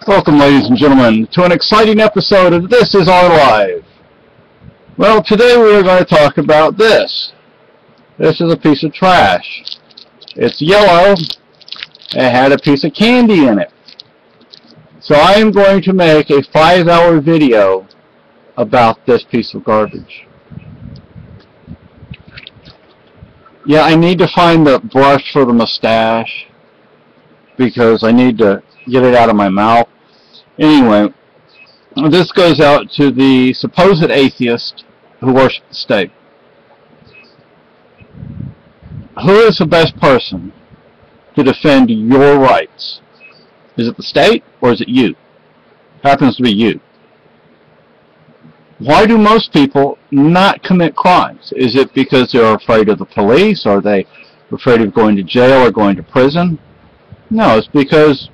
Welcome, ladies and gentlemen, to an exciting episode of This Is Our Life. Well, today we are going to talk about this. This is a piece of trash. It's yellow. It had a piece of candy in it. So I am going to make a 5-hour video about this piece of garbage. Yeah, I need to find the brush for the mustache because I need to get it out of my mouth. Anyway, this goes out to the supposed atheist who worships the state. Who is the best person to defend your rights? Is it the state or is it you? Happens to be you. Why do most people not commit crimes? Is it because they're afraid of the police? Are they afraid of going to jail or going to prison? No, it's because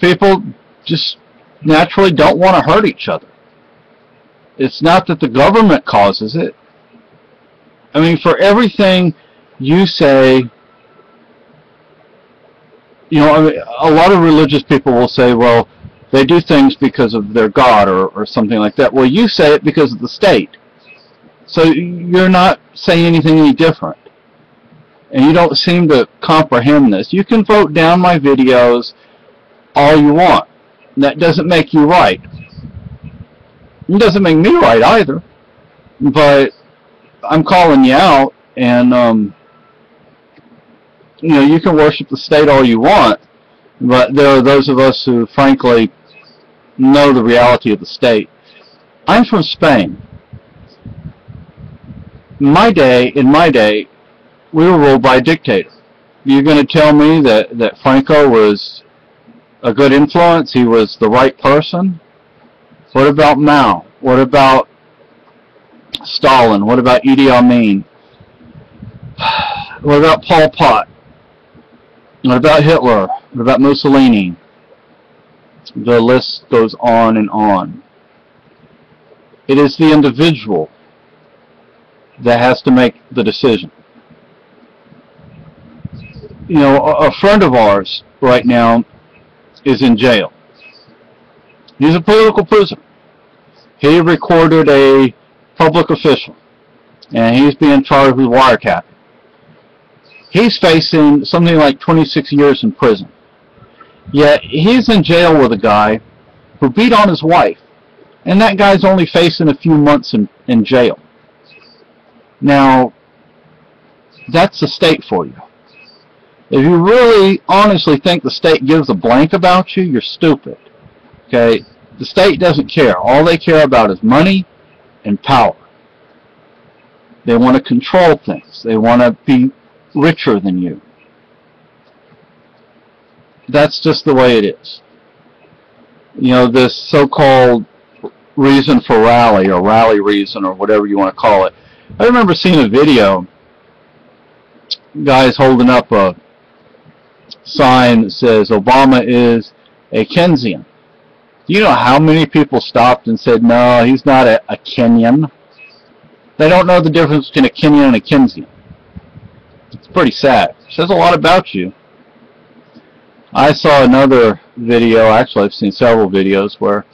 people just naturally don't want to hurt each other. It's not that the government causes it. I mean, for everything you say, you know, I mean, a lot of religious people will say, well, they do things because of their God or something like that. Well, you say it because of the state. So you're not saying anything any different. And you don't seem to comprehend this. You can vote down my videos all you want. That doesn't make you right. It doesn't make me right either. But I'm calling you out, and you know, you can worship the state all you want, but there are those of us who, frankly, know the reality of the state. I'm from Spain. In my day, we were ruled by a dictator. You're going to tell me that Franco was a good influence? He was the right person? What about Mao? What about Stalin? What about Idi Amin? What about Pol Pot? What about Hitler? What about Mussolini? The list goes on and on. It is the individual that has to make the decision. You know, a friend of ours right now is in jail. He's a political prisoner. He recorded a public official, and he's being charged with wiretapping. He's facing something like 26 years in prison. Yet he's in jail with a guy who beat on his wife, and that guy's only facing a few months in jail. Now, that's the state for you. If you really honestly think the state gives a blank about you, you're stupid. Okay? The state doesn't care. All they care about is money and power. They want to control things. They want to be richer than you. That's just the way it is. You know, this so-called reason for rally, or rally reason, or whatever you want to call it. I remember seeing a video, guys holding up a sign that says Obama is a Keynesian. Do you know how many people stopped and said, no, he's not a Kenyan? They don't know the difference between a Kenyan and a Keynesian. It's pretty sad. It says a lot about you. I saw another video, actually I've seen several videos, where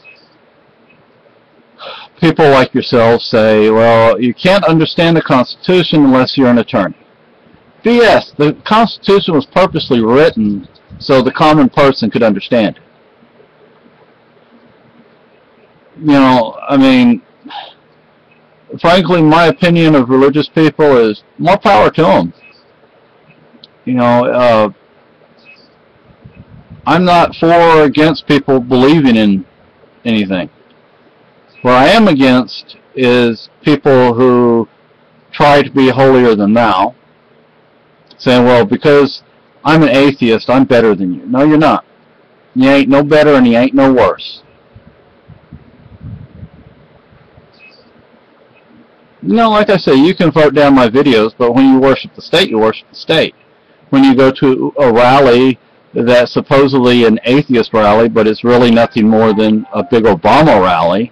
people like yourselves say, well, you can't understand the Constitution unless you're an attorney. BS. The Constitution was purposely written so the common person could understand it. You know, I mean, frankly, my opinion of religious people is more power to them. You know, I'm not for or against people believing in anything. What I am against is people who try to be holier than thou, saying, well, because I'm an atheist, I'm better than you. No, you're not. You ain't no better and you ain't no worse. You know, like I say, you can vote down my videos, but when you worship the state, you worship the state. When you go to a rally that's supposedly an atheist rally, but it's really nothing more than a big Obama rally,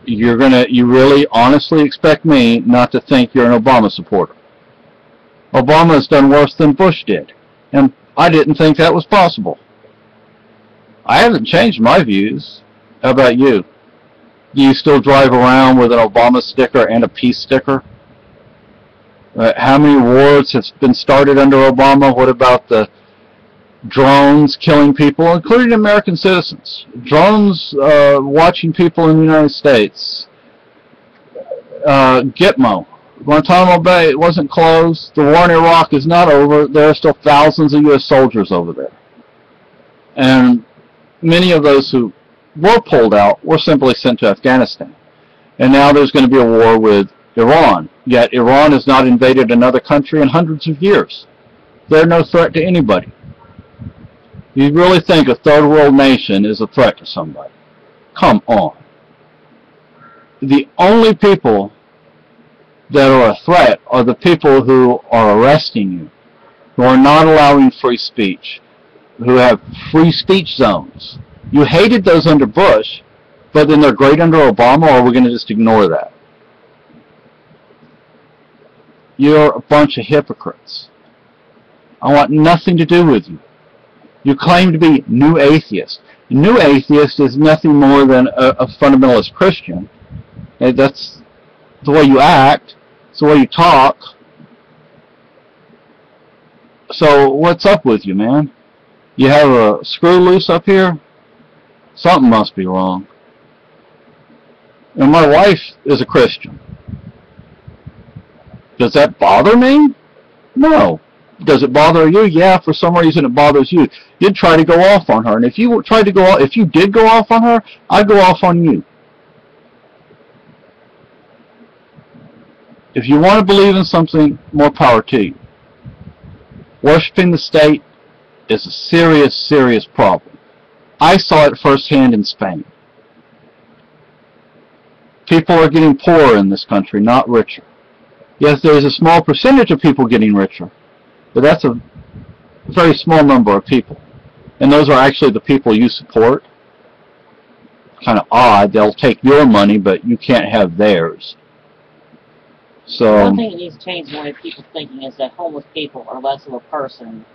you really honestly expect me not to think you're an Obama supporter. Obama has done worse than Bush did. And I didn't think that was possible. I haven't changed my views. How about you? Do you still drive around with an Obama sticker and a peace sticker? How many wars have been started under Obama? What about the drones killing people, including American citizens? Drones watching people in the United States. Gitmo. Guantanamo Bay wasn't closed. The war in Iraq is not over. There are still thousands of U.S. soldiers over there. And many of those who were pulled out were simply sent to Afghanistan. And now there's going to be a war with Iran. Yet Iran has not invaded another country in hundreds of years. They're no threat to anybody. You really think a third world nation is a threat to somebody? Come on. The only people that are a threat are the people who are arresting you, who are not allowing free speech, who have free speech zones. You hated those under Bush, but then they're great under Obama, or are we going to just ignore that? You're a bunch of hypocrites. I want nothing to do with you. You claim to be New Atheist. New Atheist is nothing more than a fundamentalist Christian. And that's the way you act. It's the way you talk. So what's up with you, man? You have a screw loose up here? Something must be wrong. And my wife is a Christian. Does that bother me? No. Does it bother you? Yeah, for some reason it bothers you. You'd try to go off on her, and if you did go off on her, I'd go off on you. If you want to believe in something, more power to you. Worshipping the state is a serious, serious problem. I saw it firsthand in Spain. People are getting poorer in this country, not richer. Yes, there's a small percentage of people getting richer, but that's a very small number of people. And those are actually the people you support. Kind of odd. They'll take your money, but you can't have theirs. So one thing that needs to change in the way people thinking is that homeless people are less of a person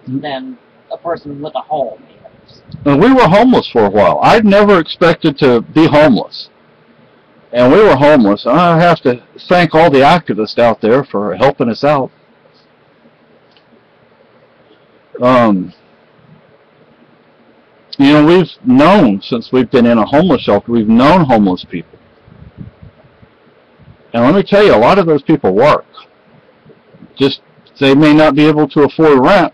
than a person with a home. And we were homeless for a while. I'd never expected to be homeless. And we were homeless. I have to thank all the activists out there for helping us out. You know, we've known, since we've been in a homeless shelter, we've known homeless people. And let me tell you, a lot of those people work. Just, they may not be able to afford rent.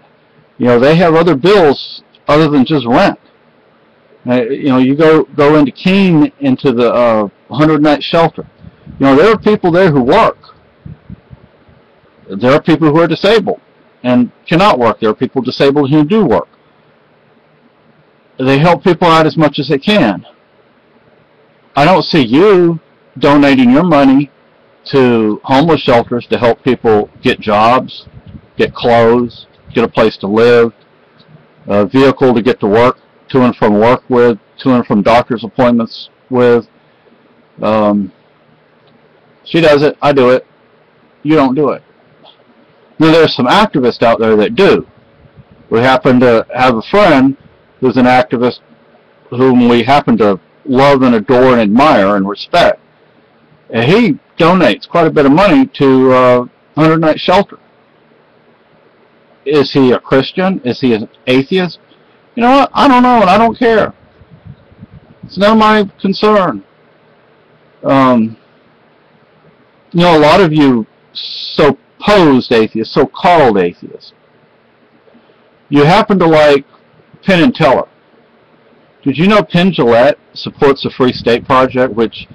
You know, they have other bills other than just rent. You know, you go into Keene, into the 100-night shelter. You know, there are people there who work. There are people who are disabled and cannot work. There are people disabled who do work. They help people out as much as they can. I don't see you donating your money to homeless shelters to help people get jobs, get clothes, get a place to live, a vehicle to get to work, to and from work with, to and from doctor's appointments with. She does it, I do it, you don't do it. Now there's some activists out there that do. We happen to have a friend who's an activist whom we happen to love and adore and admire and respect. And he donates quite a bit of money to 100-night shelter. Is he a Christian? Is he an atheist? You know what? I don't know, and I don't care. It's none of my concern. You know, a lot of you supposed atheists, so-called atheists, you happen to like Penn and Teller. Did you know Penn Jillette supports the Free State Project, which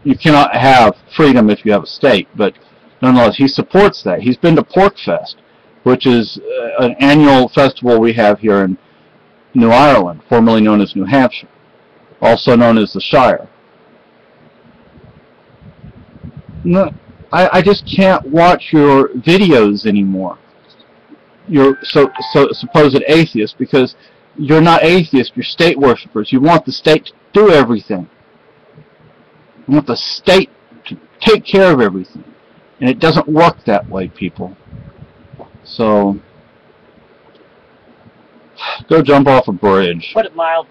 you cannot have freedom if you have a state, but nonetheless, he supports that. He's been to PorcFest, which is an annual festival we have here in New Ireland, formerly known as New Hampshire, also known as the Shire. No, I just can't watch your videos anymore. You're so supposed atheist, because you're not atheists, you're state worshippers. You want the state to do everything. You want the state to take care of everything. And it doesn't work that way, people. So, Go jump off a bridge. Put it mildly.